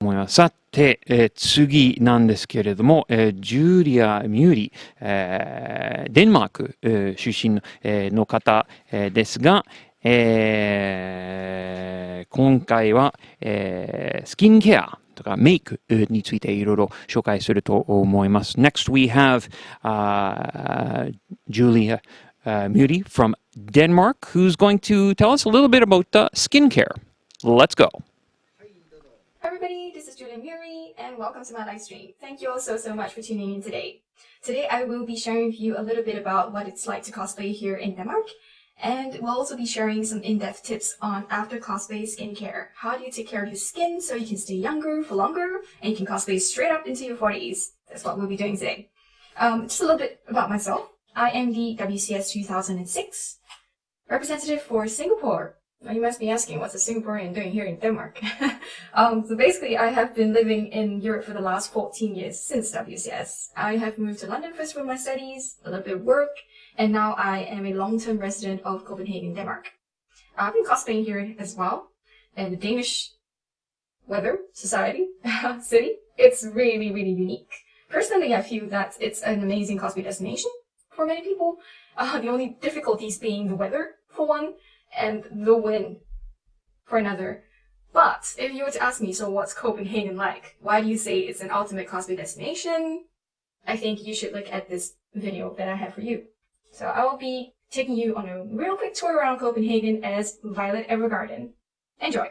思います。さて、次なんですけれども、ジュリア・ミューリ、デンマーク、出身の方、ですが、今回は、スキンケアとかメイクについていろいろ紹介すると思います。Next we have Julia Muri from Denmark, who's going to tell us a little bit about skincare. Let's go. Hi everybody, this is Julia Muri and welcome to my live stream. Thank you all so much for tuning in today. Today I will be sharing with you a little bit about what it's like to cosplay here in Denmark, and we'll also be sharing some in-depth tips on after cosplay skincare. How do you take care of your skin so you can stay younger for longer and you can cosplay straight up into your 40s? That's what we'll be doing today. Just a little bit about myself. I am the WCS 2006 representative for Singapore. Now you must be asking, what's a Singaporean doing here in Denmark? So basically, I have been living in Europe for the last 14 years since WCS. I have moved to London first for my studies, a little bit of work, and now I am a long-term resident of Copenhagen, Denmark. I've been cosplaying here as well, in the Danish weather, society, city. It's really unique. Personally, I feel that it's an amazing cosplay destination for many people. The only difficulties being the weather, for one, and the wind for another. But if you were to ask me, so what's Copenhagen like? Why do you say it's an ultimate cosplay destination? I think you should look at this video that I have for you. So I will be taking you on a real quick tour around Copenhagen as Violet Evergarden. Enjoy!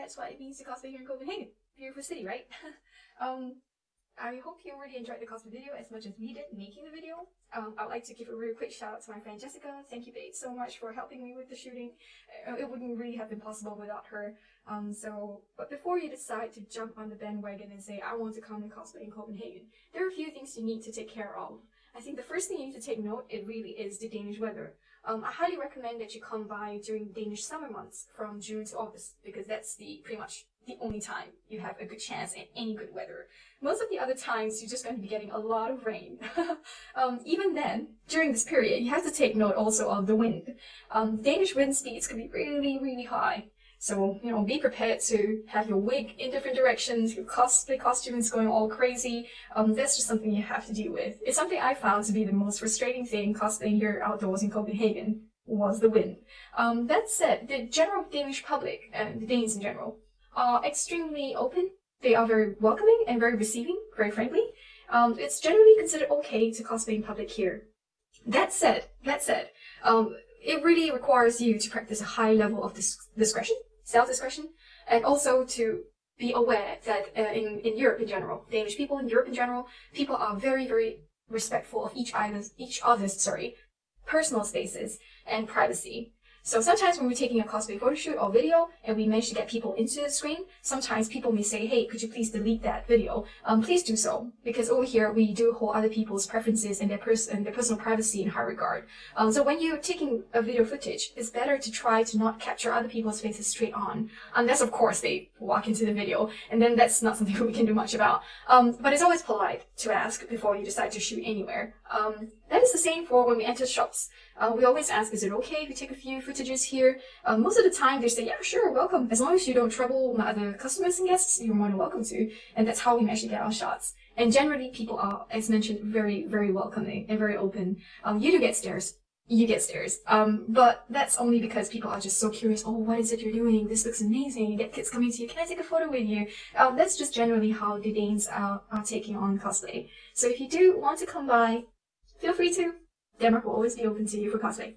that's what it means to cosplay here in Copenhagen. Beautiful city, right? I hope you really enjoyed the cosplay video as much as we did making the video. I would like to give a really quick shout out to my friend Jessica. Thank you, babe, so much for helping me with the shooting. It wouldn't really have been possible without her. But before you decide to jump on the bandwagon and say, I want to come and cosplay in Copenhagen, there are a few things you need to take care of. I think the first thing you need to take note, it really is the Danish weather. I highly recommend that you come by during Danish summer months from June to August, because that's pretty much the only time you have a good chance at any good weather. Most of the other times, you're just going to be getting a lot of rain. Even then, during this period, you have to take note also of the wind. Danish wind speeds can be really, really high. So, be prepared to have your wig in different directions, your cosplay costume is going all crazy. That's just something you have to deal with. It's something I found to be the most frustrating thing cosplaying here outdoors in Copenhagen was the wind. That said, the general Danish public, and the Danes in general, are extremely open. They are very welcoming and very receiving, very friendly. It's generally considered okay to cosplay in public here. That said, it really requires you to practice a high level of discretion, self-discretion, and also to be aware that in Europe in general, Danish people in Europe in general, people are very, very respectful of each other's personal spaces and privacy. So sometimes when we're taking a cosplay photo shoot or video and we manage to get people into the screen, sometimes people may say, hey, could you please delete that video? Please do so, because over here we do hold other people's preferences and their personal privacy in high regard. So when you're taking a video footage, it's better to try to not capture other people's faces straight on, unless of course they walk into the video, and then that's not something we can do much about. But it's always polite to ask before you decide to shoot anywhere. That is the same for when we enter shops. We always ask, is it okay if we take a few footages here? Most of the time they say, yeah, sure, welcome. As long as you don't trouble my other customers and guests, you're more than welcome to. And that's how we actually get our shots. And generally people are, as mentioned, very, very welcoming and very open. You do get stares. You get stares. But that's only because people are just so curious. Oh, what is it you're doing? This looks amazing. You get kids coming to you. Can I take a photo with you? That's just generally how the Danes are taking on cosplay. So if you do want to come by, feel free to. Denmark will always be open to you for cosplay.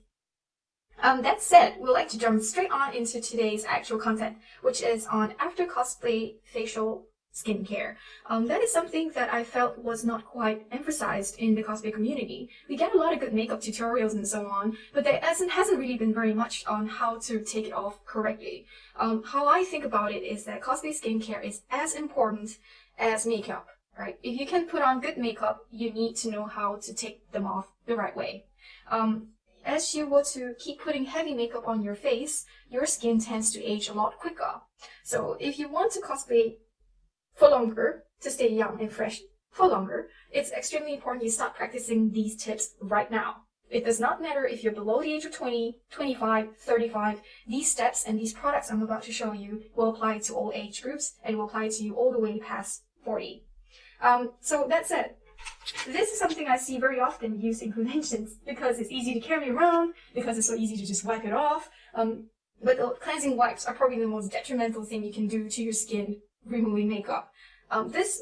That said, we'd like to jump straight on into today's actual content, which is on after cosplay facial skincare. That is something that I felt was not quite emphasized in the cosplay community. We get a lot of good makeup tutorials and so on, but there hasn't really been very much on how to take it off correctly. How I think about it is that cosplay skincare is as important as makeup. Right? If you can put on good makeup, you need to know how to take them off the right way. As you were to keep putting heavy makeup on your face, your skin tends to age a lot quicker. So if you want to cosplay for longer, to stay young and fresh for longer, it's extremely important you start practicing these tips right now. It does not matter if you're below the age of 20, 25, 35, these steps and these products I'm about to show you will apply to all age groups and will apply to you all the way past 40. So that said, this is something I see very often used in conventions because it's easy to carry around, because it's so easy to just wipe it off. But the cleansing wipes are probably the most detrimental thing you can do to your skin, removing makeup.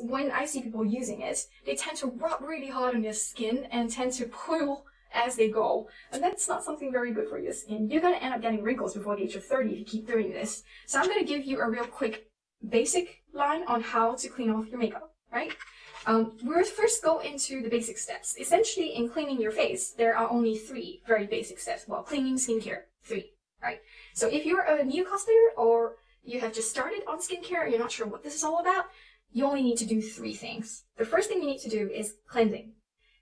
When I see people using it, they tend to rub really hard on their skin and tend to pull as they go. And that's not something very good for your skin. You're going to end up getting wrinkles before the age of 30 if you keep doing this. So I'm going to give you a real quick basic line on how to clean off your makeup. Right? We'll first go into the basic steps. Essentially, in cleaning your face, there are only 3 very basic steps. Well, cleaning skincare, 3, right? So if you're a new cosplayer or you have just started on skincare and you're not sure what this is all about, you only need to do 3 things. The first thing you need to do is cleansing.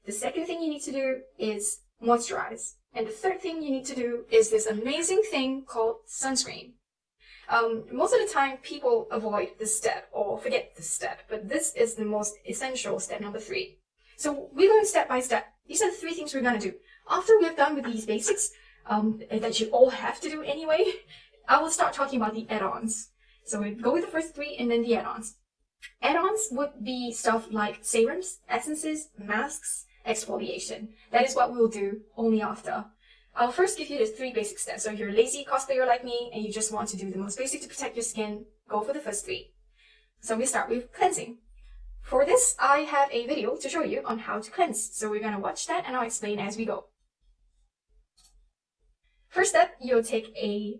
The second thing you need to do is moisturize. And the third thing you need to do is this amazing thing called sunscreen. Most of the time, people avoid this step or forget this step, but this is the most essential step number 3. So we're going step by step. These are the 3 things we're going to do. After we're done with these basics, that you all have to do anyway, I will start talking about the add-ons. So we go with the first 3 and then the add-ons. Add-ons would be stuff like serums, essences, masks, exfoliation. That is what we'll do only after. I'll first give you the 3 basic steps. So if you're a lazy cosplayer like me and you just want to do the most basic to protect your skin, go for the first 3. So we start with cleansing. For this, I have a video to show you on how to cleanse. So we're going to watch that and I'll explain as we go. First step, you'll take a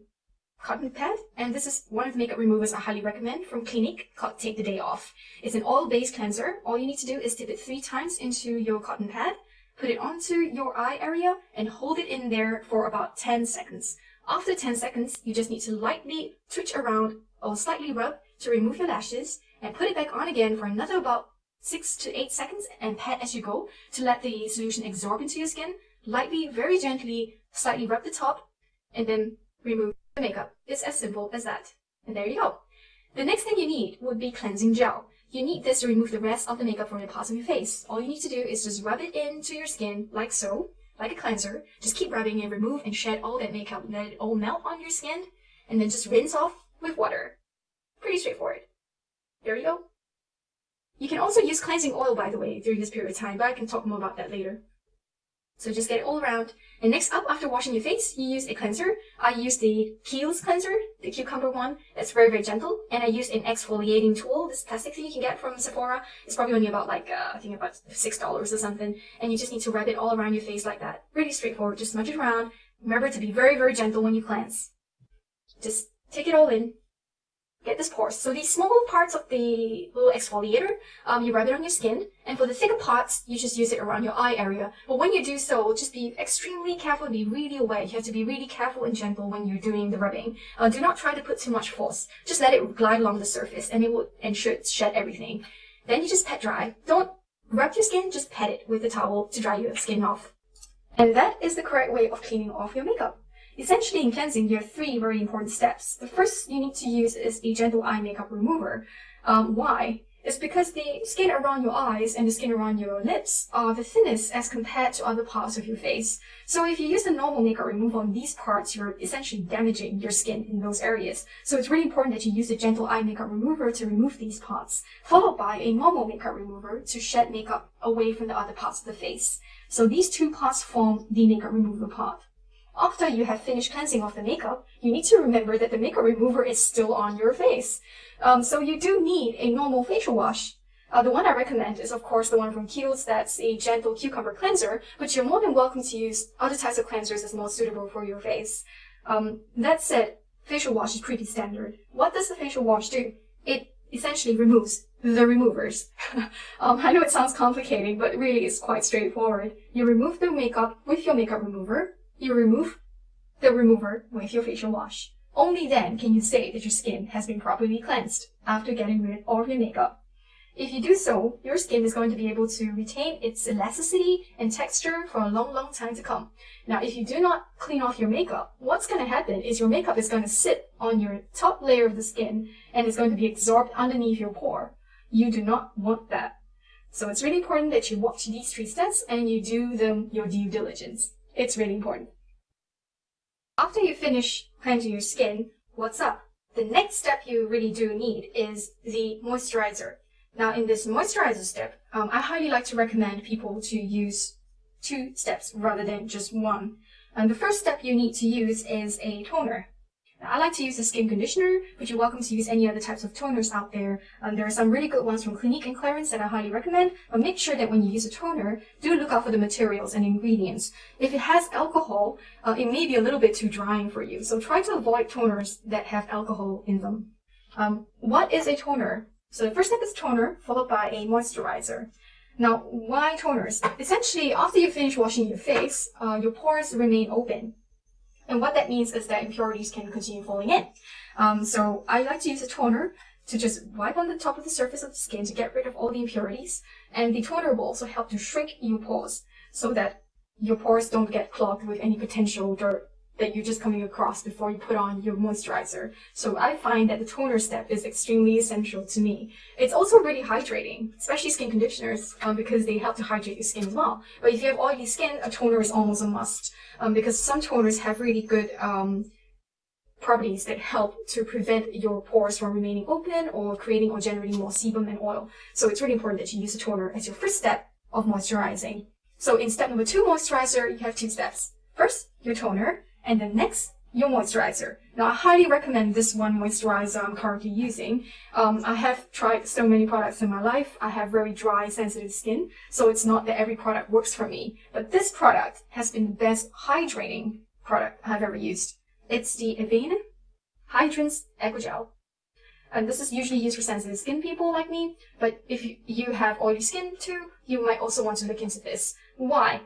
cotton pad, and this is one of the makeup removers I highly recommend from Clinique called Take the Day Off. It's an oil-based cleanser. All you need to do is dip it 3 times into your cotton pad, put it onto your eye area, and hold it in there for about 10 seconds. After 10 seconds, you just need to lightly twitch around or slightly rub to remove your lashes, and put it back on again for another about 6 to 8 seconds and pat as you go to let the solution absorb into your skin. Lightly, very gently, slightly rub the top, and then remove the makeup. It's as simple as that. And there you go. The next thing you need would be cleansing gel. You need this to remove the rest of the makeup from the parts of your face. All you need to do is just rub it into your skin like so, like a cleanser. Just keep rubbing and remove and shed all that makeup, let it all melt on your skin, and then just rinse off with water. Pretty straightforward. There you go. You can also use cleansing oil, by the way, during this period of time, but I can talk more about that later. So just get it all around. And next up, after washing your face, you use a cleanser. I use the Kiehl's cleanser, the cucumber one. That's very, very gentle. And I used an exfoliating tool, this plastic thing you can get from Sephora. It's probably only about I think about $6 or something. And you just need to rub it all around your face like that. Really straightforward. Just smudge it around. Remember to be very, very gentle when you cleanse. Just take it all in. Get this pores. So these small parts of the little exfoliator, you rub it on your skin, and for the thicker parts, you just use it around your eye area. But when you do so, just be extremely careful, be really aware. You have to be really careful and gentle when you're doing the rubbing. Do not try to put too much force. Just let it glide along the surface, and it will ensure to shed everything. Then you just pat dry. Don't rub your skin, just pat it with a towel to dry your skin off. And that is the correct way of cleaning off your makeup. Essentially, in cleansing, you have 3 very important steps. The first you need to use is a gentle eye makeup remover. Why? It's because the skin around your eyes and the skin around your lips are the thinnest as compared to other parts of your face. So if you use a normal makeup remover on these parts, you're essentially damaging your skin in those areas. So it's really important that you use a gentle eye makeup remover to remove these parts, followed by a normal makeup remover to shed makeup away from the other parts of the face. So these 2 parts form the makeup remover part. After you have finished cleansing off the makeup, you need to remember that the makeup remover is still on your face. So you do need a normal facial wash. The one I recommend is, of course, the one from Kiehl's. That's a gentle cucumber cleanser, but you're more than welcome to use other types of cleansers that's more suitable for your face. That said, facial wash is pretty standard. What does the facial wash do? It essentially removes the removers. I know it sounds complicated, but really it's quite straightforward. You remove the makeup with your makeup remover. You remove the remover with your facial wash. Only then can you say that your skin has been properly cleansed after getting rid of all of your makeup. If you do so, your skin is going to be able to retain its elasticity and texture for a long, long time to come. Now, if you do not clean off your makeup, what's going to happen is your makeup is going to sit on your top layer of the skin and it's going to be absorbed underneath your pore. You do not want that. So it's really important that you watch these 3 steps and you do them your due diligence. It's really important. After you finish cleansing your skin, what's up? The next step you really do need is the moisturizer. Now, in this moisturizer step, I highly like to recommend people to use 2 steps rather than just 1. And the first step you need to use is a toner. Now, I like to use a skin conditioner, but you're welcome to use any other types of toners out there. There are some really good ones from Clinique and Clarins that I highly recommend, but make sure that when you use a toner, do look out for the materials and ingredients. If it has alcohol, it may be a little bit too drying for you, so try to avoid toners that have alcohol in them. What is a toner? So the first step is toner, followed by a moisturizer. Now, why toners? Essentially, after you finish washing your face, your pores remain open. And what that means is that impurities can continue falling in. So I like to use a toner to just wipe on the top of the surface of the skin to get rid of all the impurities. And the toner will also help to shrink your pores so that your pores don't get clogged with any potential dirt that you're just coming across before you put on your moisturizer. So I find that the toner step is extremely essential to me. It's also really hydrating, especially skin conditioners, because they help to hydrate your skin as well. But if you have oily skin, a toner is almost a must, because some toners have really good properties that help to prevent your pores from remaining open or creating or generating more sebum and oil. So it's really important that you use a toner as your first step of moisturizing. So in step number 2, moisturizer, you have 2 steps. First, your toner, and then next, your moisturizer. Now, I highly recommend this one moisturizer I'm currently using. I have tried so many products in my life. I have very dry, sensitive skin, so it's not that every product works for me. But this product has been the best hydrating product I've ever used. It's the Avene Hydrance Eco Gel. And this is usually used for sensitive skin people like me, but if you have oily skin too, you might also want to look into this. Why?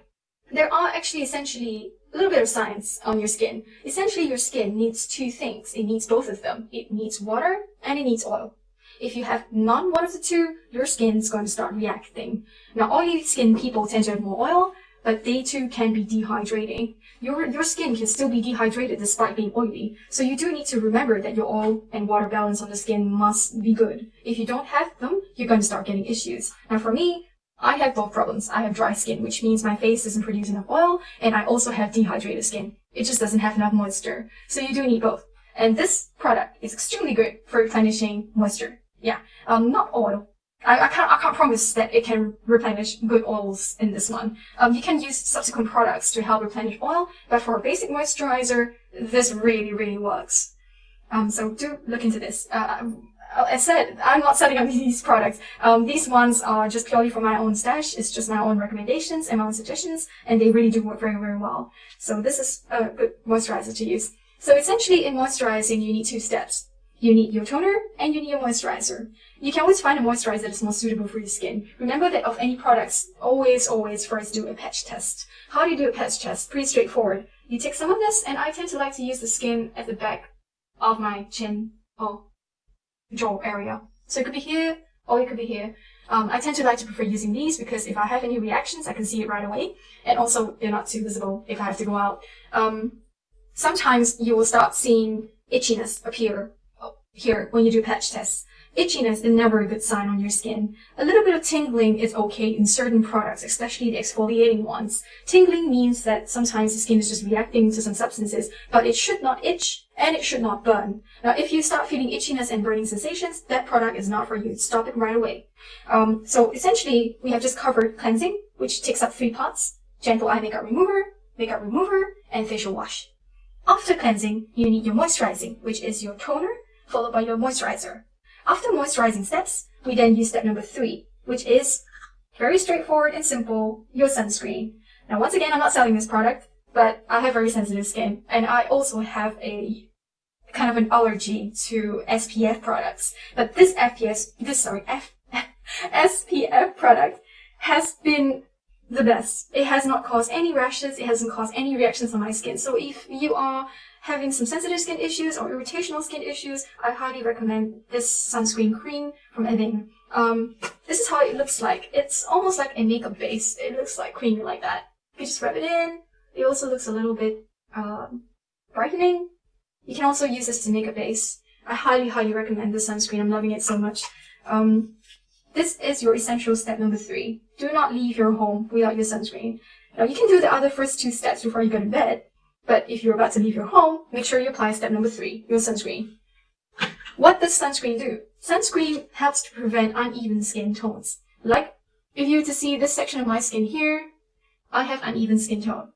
There are actually essentially a little bit of science on your skin. Essentially, your skin needs two things. It needs both of them. It needs water and it needs oil. If you have none one of the two, your skin is going to start reacting. Now, oily skin people tend to have more oil, but they too can be dehydrating. Your skin can still be dehydrated despite being oily. So you do need to remember that your oil and water balance on the skin must be good. If you don't have them, you're going to start getting issues. Now, for me, I have both problems. I have dry skin, which means my face doesn't produce enough oil, and I also have dehydrated skin. It just doesn't have enough moisture. So you do need both. And this product is extremely good for replenishing moisture. Yeah, not oil. I can't promise that it can replenish good oils in this one. You can use subsequent products to help replenish oil, but for a basic moisturizer, this really, really works. So do look into this. As I said, I'm not selling these products. These ones are just purely for my own stash. It's just my own recommendations and my own suggestions, and they really do work very, very well. So this is a good moisturizer to use. So essentially in moisturizing, you need two steps. You need your toner and you need your moisturizer. You can always find a moisturizer that is more suitable for your skin. Remember that of any products, always first do a patch test. How do you do a patch test? Pretty straightforward. You take some of this, and I tend to like to use the skin at the back of my chin or jaw area. So it could be here, or it could be here. I tend to like to prefer using these because if I have any reactions, I can see it right away. And also, they're not too visible if I have to go out. Sometimes you will start seeing itchiness appear here when you do patch tests. Itchiness is never a good sign on your skin. A little bit of tingling is okay in certain products, especially the exfoliating ones. Tingling means that sometimes the skin is just reacting to some substances, but it should not itch and it should not burn. Now, if you start feeling itchiness and burning sensations, that product is not for you. Stop it right away. So essentially, we have just covered cleansing, which takes up 3 parts: gentle eye makeup remover, and facial wash. After cleansing, you need your moisturizing, which is your toner, followed by your moisturizer. After moisturizing steps, we then use step number 3, which is very straightforward and simple, your sunscreen. Now, once again, I'm not selling this product, but I have very sensitive skin, and I also have a kind of an allergy to SPF products. But this SPF product has been the best. It has not caused any rashes. It hasn't caused any reactions on my skin. So if you are having some sensitive skin issues or irritational skin issues, I highly recommend this sunscreen cream from Evan. This is how it looks like. It's almost like a makeup base. It looks like creamy like that. You just rub it in. It also looks a little bit brightening. You can also use this as a makeup base. I highly, highly recommend this sunscreen. I'm loving it so much. This is your essential step number 3. Do not leave your home without your sunscreen. Now, you can do the other first 2 steps before you go to bed, but if you're about to leave your home, make sure you apply step number 3, your sunscreen. What does sunscreen do? Sunscreen helps to prevent uneven skin tones. Like, if you were to see this section of my skin here, I have uneven skin tone.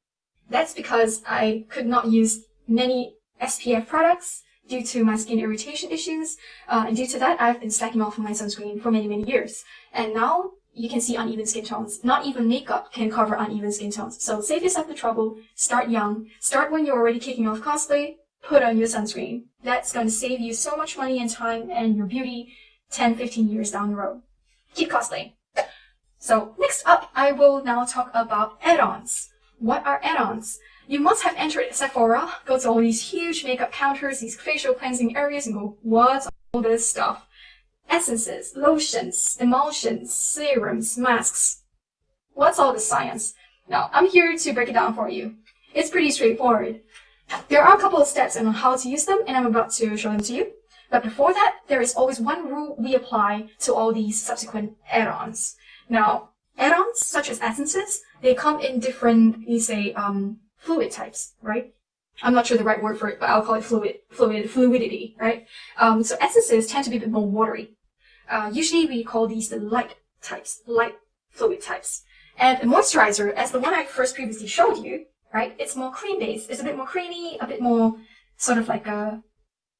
That's because I could not use many SPF products due to my skin irritation issues, and due to that, I've been slacking off on my sunscreen for many, many years. And now, you can see uneven skin tones. Not even makeup can cover uneven skin tones. So save yourself the trouble. Start young. Start when you're already kicking off cosplay. Put on your sunscreen. That's going to save you so much money and time and your beauty 10, 15 years down the road. Keep cosplaying. So next up, I will now talk about add-ons. What are add-ons? You must have entered Sephora, go to all these huge makeup counters, these facial cleansing areas, and go, what's all this stuff? Essences, lotions, emulsions, serums, masks. What's all this science? Now, I'm here to break it down for you. It's pretty straightforward. There are a couple of steps on how to use them, and I'm about to show them to you. But before that, there is always one rule we apply to all these subsequent add-ons. Now, add-ons, such as essences, they come in different, fluid types, right? I'm not sure the right word for it, but I'll call it fluidity, right? So essences tend to be a bit more watery. Usually we call these the light types, light fluid types. And a moisturizer, as the one I first previously showed you, right? It's more cream-based. It's a bit more creamy, a bit more sort of like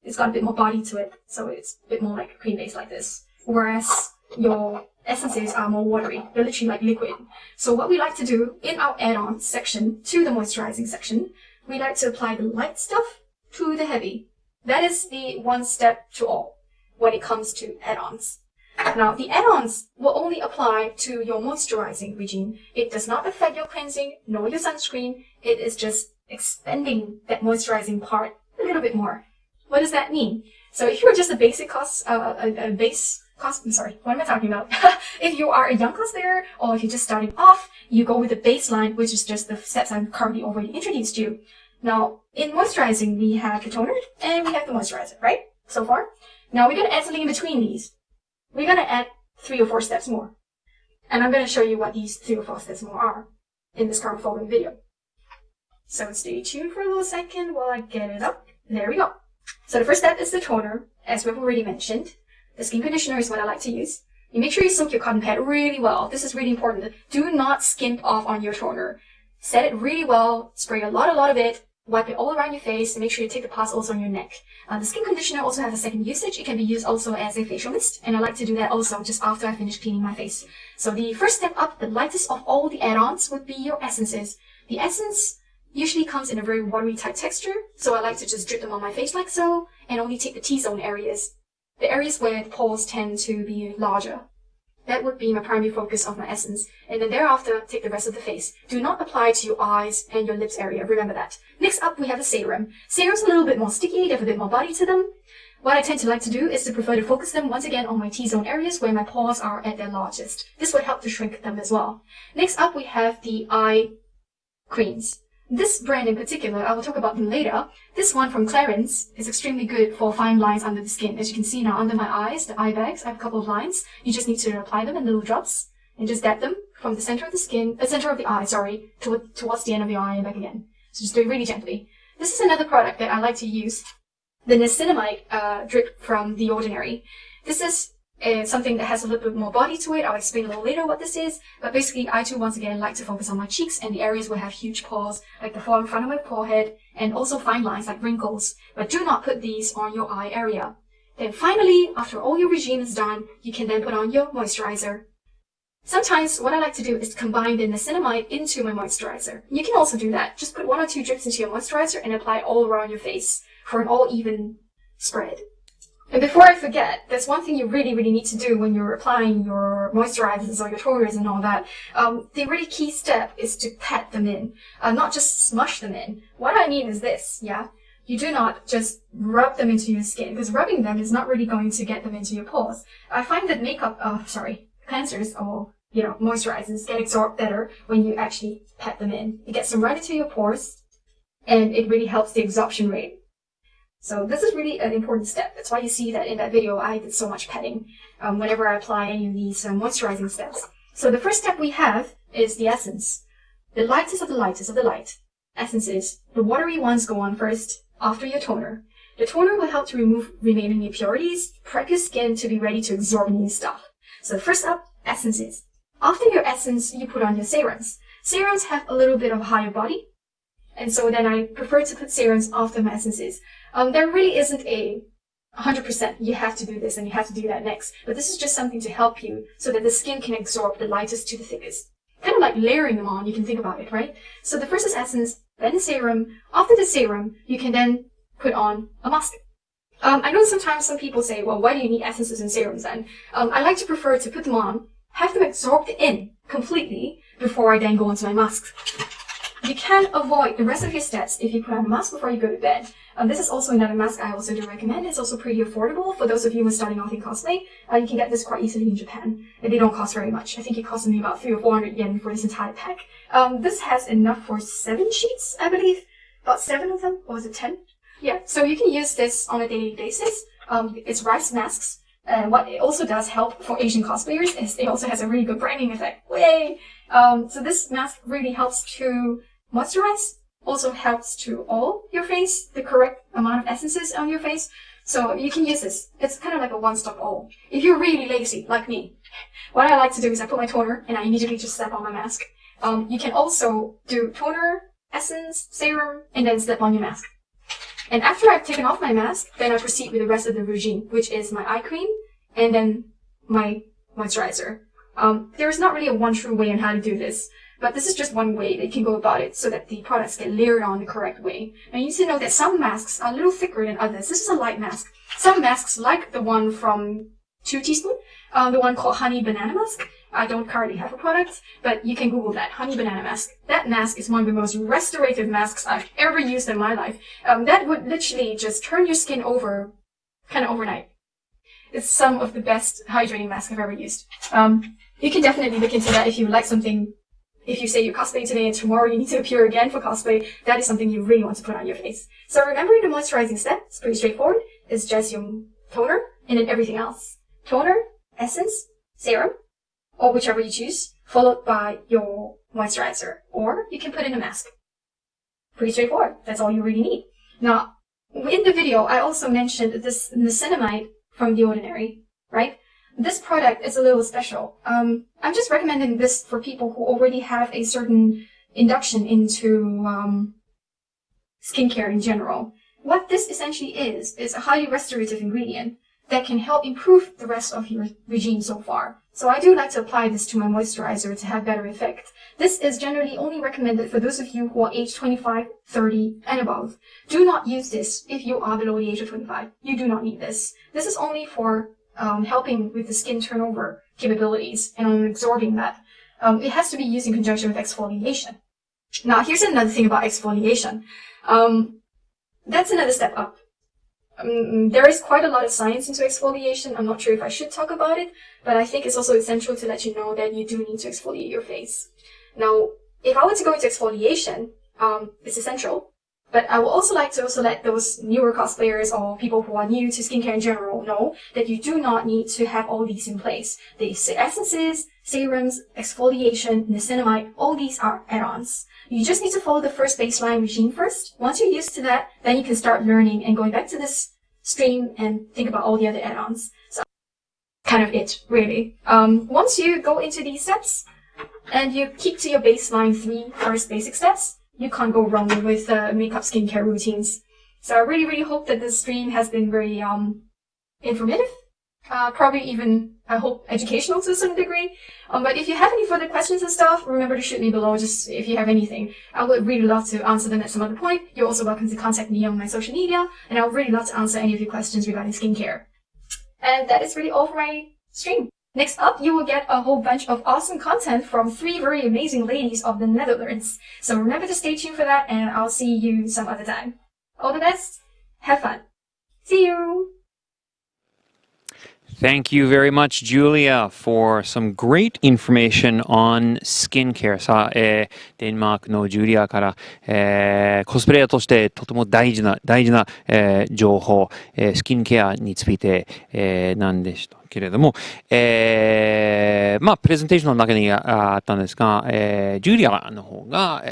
it's got a bit more body to it. So it's a bit more like cream-based like this. Whereas your essences are more watery. They're literally like liquid. So what we like to do in our add-on section to the moisturizing section, we like to apply the light stuff to the heavy. That is the one step to all when it comes to add-ons. Now, the add-ons will only apply to your moisturizing regime. It does not affect your cleansing nor your sunscreen. It is just expanding that moisturizing part a little bit more. What does that mean? So if you're just a basic what am I talking about? If you are a young cosplayer or if you're just starting off, you go with the baseline, which is just the steps I've currently already introduced you. Now, in moisturizing, we have the toner and we have the moisturizer, right? So far. Now we're going to add something in between these. We're going to add 3 or 4 steps more. And I'm going to show you what these 3 or 4 steps more are in this current following video. So stay tuned for a little second while I get it up. There we go. So the first step is the toner, as we've already mentioned. The skin conditioner is what I like to use. You make sure you soak your cotton pad really well. This is really important. Do not skimp off on your toner. Set it really well, spray a lot of it, wipe it all around your face, and make sure you take the parts also on your neck. The skin conditioner also has a second usage. It can be used also as a facial mist, and I like to do that also just after I finish cleaning my face. So the first step up, the lightest of all the add-ons, would be your essences. The essence usually comes in a very watery type texture, so I like to just drip them on my face like so, and only take the T-zone areas. The areas where the pores tend to be larger. That would be my primary focus of my essence. And then thereafter, take the rest of the face. Do not apply to your eyes and your lips area. Remember that. Next up, we have the serum. Serums are a little bit more sticky. They have a bit more body to them. What I tend to like to do is to prefer to focus them once again on my T-zone areas where my pores are at their largest. This would help to shrink them as well. Next up, we have the eye creams. This brand in particular, I will talk about them later. This one from Clarins is extremely good for fine lines under the skin. As you can see now, under my eyes, the eye bags, I have a couple of lines. You just need to apply them in little drops and just dab them from the center of the skin, center of the eye, towards the end of your eye and back again. So just do it really gently. This is another product that I like to use, the niacinamide drip from The Ordinary. This is something that has a little bit more body to it. I'll explain a little later what this is. But basically, I too, once again, like to focus on my cheeks and the areas where I have huge pores, like the front of my forehead, and also fine lines like wrinkles. But do not put these on your eye area. Then finally, after all your regime is done, you can then put on your moisturizer. Sometimes what I like to do is combine the niacinamide into my moisturizer. You can also do that. Just put 1 or 2 drips into your moisturizer and apply it all around your face for an all even spread. And before I forget, there's one thing you really need to do when you're applying your moisturizers or your toners and all that. The really key step is to pat them in, not just smush them in. What I mean is this, yeah? You do not just rub them into your skin, because rubbing them is not really going to get them into your pores. I find that cleansers or, moisturizers get absorbed better when you actually pat them in. It gets them right into your pores, and it really helps the absorption rate. So this is really an important step. That's why you see that in that video I did so much patting whenever I apply any of these moisturizing steps. So the first step we have is the essence. The lightest of the lightest of the light essences. The watery ones go on first, after your toner. The toner will help to remove remaining impurities, prep your skin to be ready to absorb new stuff. So first up, essences. After your essence, you put on your serums. Serums have a little bit of a higher body, and so then I prefer to put serums after my essences. There really isn't a 100% you have to do this and you have to do that next, but this is just something to help you so that the skin can absorb the lightest to the thickest. Kind of like layering them on, you can think about it, right? So the first is essence, then the serum. After the serum, you can then put on a mask. I know sometimes some people say, well, why do you need essences and serums then? I like to prefer to put them on, have them absorbed in completely before I then go into my mask. You can avoid the rest of your steps if you put on a mask before you go to bed. This is also another mask I also do recommend. It's also pretty affordable for those of you who are starting off in cosplay. You can get this quite easily in Japan, and they don't cost very much. I think it costs me about 300 or 400 yen for this entire pack. This has enough for 7 sheets, I believe. About 7 of them, or was it 10? Yeah, so you can use this on a daily basis. It's rice masks. And what it also does help for Asian cosplayers is it also has a really good brightening effect. Way! So this mask really helps to moisturize, also helps to oil your face, the correct amount of essences on your face. So you can use this. It's kind of like a one-stop oil. If you're really lazy, like me, what I like to do is I put my toner and I immediately just slap on my mask. You can also do toner, essence, serum, and then slap on your mask. And after I've taken off my mask, then I proceed with the rest of the regime, which is my eye cream and then my moisturizer. There is not really a one true way on how to do this, But this is just one way that you can go about it so that the products get layered on the correct way. And you need to know that some masks are a little thicker than others. This is a light mask. Some masks, like the one from 2 teaspoon, the one called Honey Banana Mask. I don't currently have a product, but you can Google that, Honey Banana Mask. That mask is one of the most restorative masks I've ever used in my life. That would literally just turn your skin over kind of overnight. It's some of the best hydrating masks I've ever used. You can definitely look into that if you like something. If you say you cosplay today and tomorrow you need to appear again for cosplay, that is something you really want to put on your face. So remembering the moisturizing step, it's pretty straightforward. It's just your toner and then everything else. Toner, essence, serum, or whichever you choose, followed by your moisturizer. Or you can put in a mask. Pretty straightforward. That's all you really need. Now, in the video, I also mentioned this niacinamide from The Ordinary, right? This product is a little special. I'm just recommending this for people who already have a certain induction into skincare in general. What this essentially is a highly restorative ingredient that can help improve the rest of your regime so far. So I do like to apply this to my moisturizer to have better effect. This is generally only recommended for those of you who are age 25, 30, and above. Do not use this if you are below the age of 25. You do not need this. This is only for helping with the skin turnover capabilities and absorbing that. It has to be used in conjunction with exfoliation. Now, here's another thing about exfoliation. That's another step up. There is quite a lot of science into exfoliation. I'm not sure if I should talk about it, but I think it's also essential to let you know that you do need to exfoliate your face. Now, if I were to go into exfoliation, it's essential. But I would also like to let those newer cosplayers or people who are new to skincare in general know that you do not need to have all these in place. The essences, serums, exfoliation, niacinamide, all these are add-ons. You just need to follow the first baseline regime first. Once you're used to that, then you can start learning and going back to this stream and think about all the other add-ons. So kind of it, really. Once you go into these steps and you keep to your baseline 3 first basic steps, you can't go wrong with makeup skincare routines. So I really, really hope that this stream has been very informative. Probably even, I hope, educational to some degree. But if you have any further questions and stuff, remember to shoot me below, just if you have anything. I would really love to answer them at some other point. You're also welcome to contact me on my social media, and I would really love to answer any of your questions regarding skincare. And that is really all for my stream. Next up, you will get a whole bunch of awesome content from 3 very amazing ladies of the Netherlands. So remember to stay tuned for that, and I'll see you some other time. All the best. Have fun. See you. Thank you very much, Julia, for some great information on skincare. さあ、デンマークのジュリアから、コスプレイヤーとしてとても大事な、情報、スキンケアについて、なんでしたけれども、プレゼンテーションの中にあったんですが、ジュリアの方が、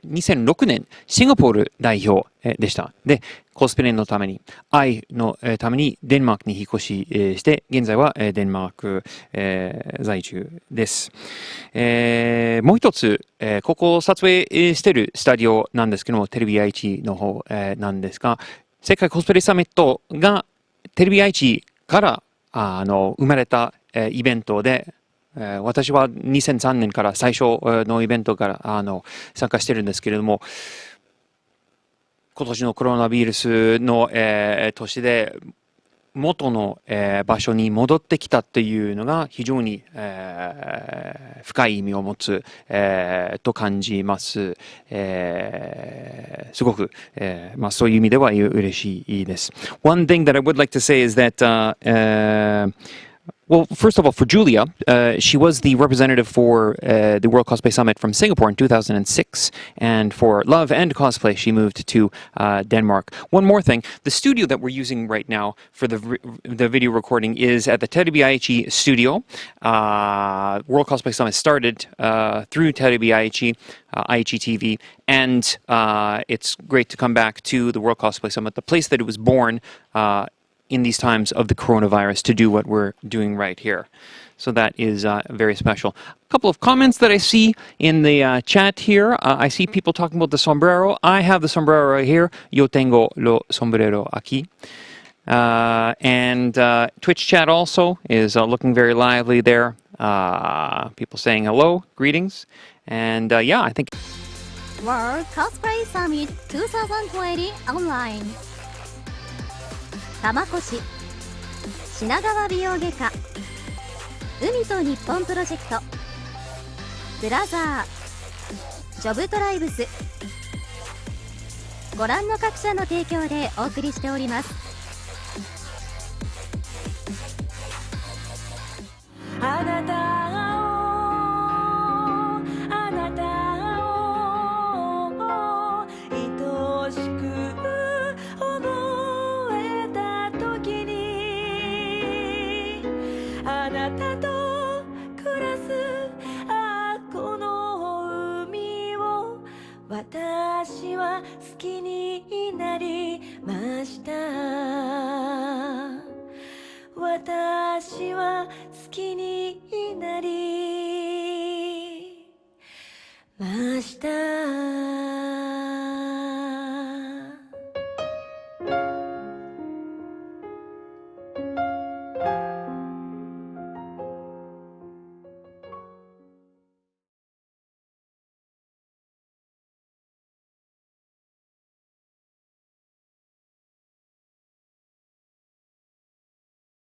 2006年シンガポール代表でした。で、コスプレのために、愛のためにデンマークに引っ越しして、現在はデンマーク在住です。もう一つ、ここを撮影しているスタジオなんですけども、テレビ愛知の方なんですが、世界コスプレサミットがテレビ愛知から生まれたイベントで、私は2003年から最初のイベントから参加してるんですけれども、今年のコロナウイルスの、年で元の、場所に戻ってきたっていうのが非常に、深い意味を持つ、と感じます。すごく、そういう意味では嬉しいです。One thing that I would like to say is that well, first of all, for Julia, she was the representative for the World Cosplay Summit from Singapore in 2006. And for Love and Cosplay, she moved to Denmark. One more thing, the studio that we're using right now for the video recording is at the Terebi Aichi studio. World Cosplay Summit started through Terebi Aichi, Aichi TV. And it's great to come back to the World Cosplay Summit, the place that it was born, in these times of the coronavirus, to do what we're doing right here. So that is very special. A couple of comments that I see in the chat here. I see people talking about the sombrero. I have the sombrero right here. Yo tengo lo sombrero aquí. And Twitch chat also is looking very lively there. People saying hello, greetings. And yeah, I think World Cosplay Summit 2020 ONLINE 玉越品川美容外科海と日本プロジェクトブラザージョブトライブスご覧の各社の提供でお送りしております。あなたを愛しく覚えた時にあなたと暮らすこの海を私は好きになりました。